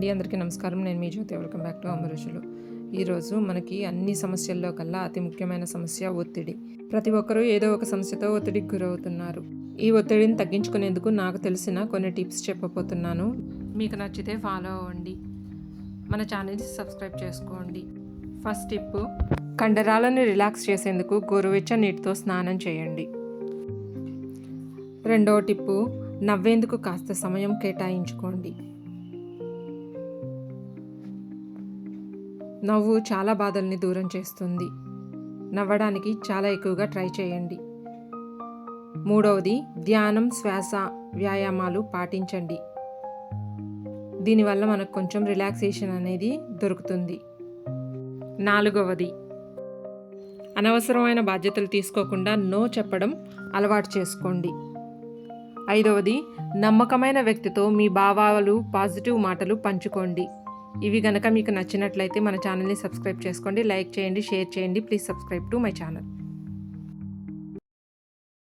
అండి, అందరికీ నమస్కారం. నేను మీ జ్యోతి. వెల్కమ్ బ్యాక్ టు అమ్మ రుచులు. ఈరోజు మనకి అన్ని సమస్యల్లో కల్లా అతి ముఖ్యమైన సమస్య ఒత్తిడి. ప్రతి ఒక్కరూ ఏదో ఒక సమస్యతో ఒత్తిడికి గురవుతున్నారు. ఈ ఒత్తిడిని తగ్గించుకునేందుకు నాకు తెలిసిన కొన్ని టిప్స్ చెప్పబోతున్నాను. మీకు నచ్చితే ఫాలో అవ్వండి. మన ఛానల్ని సబ్స్క్రైబ్ చేసుకోండి. ఫస్ట్ టిప్, కండరాలను రిలాక్స్ చేసేందుకు గోరువెచ్చని నీటితో స్నానం చేయండి. రెండవ టిప్పు, నవ్వేందుకు కాస్త సమయం కేటాయించుకోండి. నవ్వు చాలా బాధల్ని దూరం చేస్తుంది. నవ్వడానికి చాలా ఎక్కువగా ట్రై చేయండి. మూడవది, ధ్యానం, శ్వాస వ్యాయామాలు పాటించండి. దీనివల్ల మనకు కొంచెం రిలాక్సేషన్ అనేది దొరుకుతుంది. నాలుగవది, అనవసరమైన బాధ్యతలు తీసుకోకుండా నో చెప్పడం అలవాటు చేసుకోండి. ఐదవది, నమ్మకమైన వ్యక్తితో మీ భావాలు, పాజిటివ్ మాటలు పంచుకోండి. ఇవి గనక మీకు నచ్చినట్లయితే మన ఛానల్ని సబ్స్క్రైబ్ చేసుకోండి, లైక్ చేయండి, షేర్ చేయండి. Please subscribe to my channel.